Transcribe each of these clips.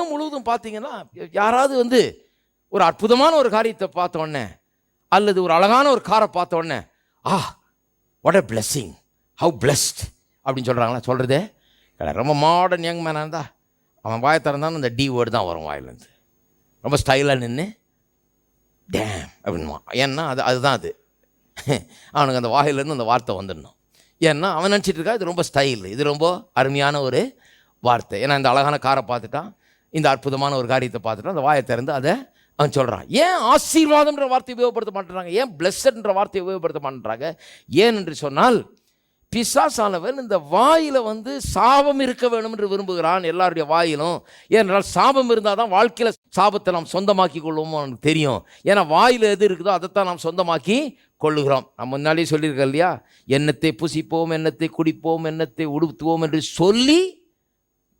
உலகம் முழுவதும் பார்த்தீங்கன்னா யாராவது ஒரு அற்புதமான ஒரு காரியத்தை பார்த்த உடனே அல்லது ஒரு அழகான ஒரு காரை பார்த்த உடனே what a blessing, how blessed அப்படின்னு சொல்கிறாங்களா? சொல்கிறதே ரொம்ப மாடர்ன் யங் மேனாக இருந்தால் அவன் வாயை திறந்தாலும் அந்த டி வேர்டு தான் வரும் வாயிலேருந்து. ரொம்ப ஸ்டைலாக நின்று டேம் அப்படின்வான். ஏன்னா அதுதான் அது அவனுக்கு அந்த வாயிலேருந்து அந்த வார்த்தை வந்துடணும். ஏன்னா அவன் நினச்சிட்டு இருக்கா இது ரொம்ப ஸ்டைல், இது ரொம்ப அருமையான ஒரு வார்த்தை. ஏன்னா இந்த அழகான காரை பார்த்துட்டான், இந்த அற்புதமான ஒரு காரியத்தை பார்த்துட்டான், அந்த வாயை திறந்து அதை அவன் சொல்கிறான். ஏன் ஆசீர்வாதம்ன்ற வார்த்தையை உபயோகப்படுத்த மாட்டேறாங்க? ஏன் பிளெஸ்ஸட்ன்ற வார்த்தையை உபயோகப்படுத்த மாட்டேறாங்க? ஏன் என்று சொன்னால் பிசாசானவன் இந்த வாயில் சாபம் இருக்க வேணும் என்று விரும்புகிறான் எல்லாருடைய வாயிலும். ஏனென்றால் சாபம் இருந்தால் தான் வாழ்க்கையில் சாபத்தை நாம் சொந்தமாக்கி கொள்வோமோ எனக்கு தெரியும். ஏன்னா வாயில் எது இருக்குதோ அதைத்தான் நாம் சொந்தமாக்கி கொள்ளுகிறோம். நம்ம முன்னாடியே சொல்லியிருக்கோம் இல்லையா, எண்ணத்தை புசிப்போம், எண்ணத்தை குடிப்போம், எண்ணத்தை உடுத்துவோம் என்று சொல்லி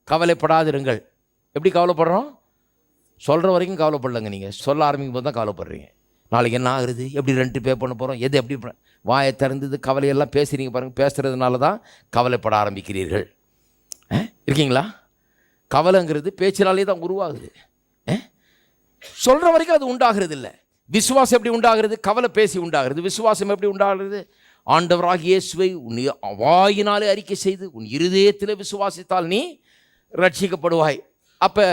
கவலைப்படாதிருங்கள். எப்படி கவலைப்படுறோம்? சொல்கிற வரைக்கும் கவலைப்படலைங்க. நீங்கள் சொல்ல ஆரம்பிக்கும் போது தான் கவலைப்படுறீங்க. நாளைக்கு என்ன ஆகுறது, எப்படி ரெண்ட் பே பண்ண போகிறோம், எது எப்படி வாயை திறந்தது கவலையெல்லாம் பேசுகிறீங்க பாருங்கள். பேசுகிறதுனால தான் கவலைப்பட ஆரம்பிக்கிறீர்கள். இருக்கீங்களா? கவலைங்கிறது பேச்சினாலே தான் உருவாகுது. சொல்கிற வரைக்கும் அது உண்டாகிறது இல்லை. விசுவாசம் எப்படி உண்டாகிறது? கவலை பேசி உண்டாகிறது. விசுவாசம் எப்படி உண்டாகிறது? ஆண்டவராகிய இயேசுவை உன் வாயினாலே அறிக்கை செய்து உன் இருதயத்தில் விசுவாசித்தால் நீ ரட்சிக்கப்படுவாய். அப்போ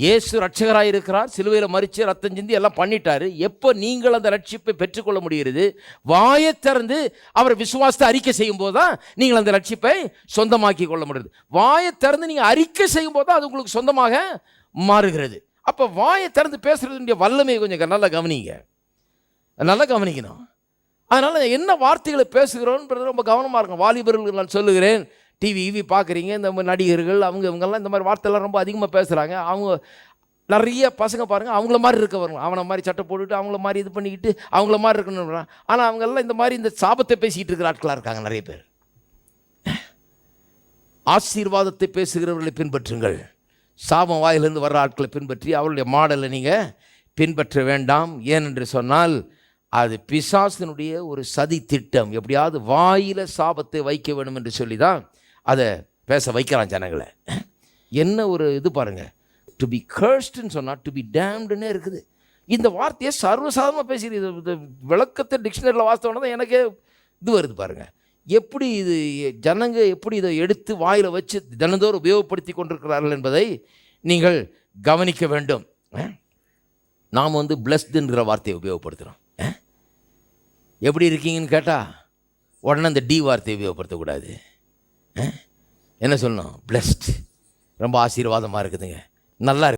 இயேசு ரட்சகராக இருக்கிறார், சிலுவையில் மரித்து ரத்தம் சிந்தி எல்லாம் பண்ணிட்டாரு. எப்போ நீங்கள் அந்த ரட்சிப்பை பெற்றுக்கொள்ள முடிகிறது? வாயை திறந்து அவர் விசுவாசத்தை அறிக்கை செய்யும் போது தான் நீங்கள் அந்த ரட்சிப்பை சொந்தமாக்கி கொள்ள முடியுது. வாயை திறந்து நீங்கள் அறிக்கை செய்யும் போது தான் அது உங்களுக்கு சொந்தமாக மாறுகிறது. அப்போ வாயை திறந்து பேசுகிறதுடைய வல்லமையை கொஞ்சம் நல்லா கவனிங்க, நல்லா கவனிக்கணும். அதனால் என்ன வார்த்தைகளை பேசுகிறோன்றது ரொம்ப கவனமாக இருக்கும். வாலிபர்கள் நான் சொல்லுகிறேன், டிவி பார்க்குறீங்க, இந்த மாதிரி நடிகர்கள் இவங்கெல்லாம் இந்த மாதிரி வார்த்தைலாம் ரொம்ப அதிகமாக பேசுகிறாங்க. அவங்க நிறைய பசங்க பாருங்கள், அவங்கள மாதிரி இருக்க வரணும், அவனை மாதிரி சட்டை போட்டுட்டு அவங்கள மாதிரி இது பண்ணிக்கிட்டு அவங்கள மாதிரி இருக்கணும். ஆனால் அவங்கெல்லாம் இந்த மாதிரி இந்த சாபத்தை பேசிக்கிட்டு இருக்கிற ஆட்களாக இருக்காங்க நிறைய பேர். ஆசீர்வாதத்தை பேசுகிறவர்களை பின்பற்றுங்கள். சாபம் வாயிலிருந்து வர்ற ஆட்களை பின்பற்றி அவருடைய மாடலை நீங்கள் பின்பற்ற வேண்டாம். ஏனென்று சொன்னால் அது பிசாசினுடைய ஒரு சதி திட்டம். எப்படியாவது வாயில் சாபத்தை வைக்க வேண்டும் என்று சொல்லி தான் அதை பேச வைக்கிறான் ஜனங்களை. என்ன ஒரு இது பாருங்கள், டு பி கர்ஸ்ட்னு சொன்னால் டு பி டேம்டுன்னே இருக்குது. இந்த வார்த்தையை சர்வசாதாரணமாக பேசுகிறது. இது விளக்கத்தை டிக்ஷனரியில் வாசித்தோன்னா தான் எனக்கே இது வருது பாருங்கள். எப்படி இது ஜனங்க எப்படி இதை எடுத்து வாயில் வச்சு தினந்தோறும் உபயோகப்படுத்தி கொண்டிருக்கிறார்கள் என்பதை நீங்கள் கவனிக்க வேண்டும். நாம் பிளஸ்டுங்கிற வார்த்தையை உபயோகப்படுத்துகிறோம். எப்படி இருக்கீங்கன்னு கேட்டால் உடனே அந்த டி வார்த்தையை உபயோகப்படுத்தக்கூடாது. என்ன சொல்லணும்? பிளஸ்ட், ரொம்ப ஆசீர்வாதமாக இருக்குதுங்க, நல்லா இருக்கு.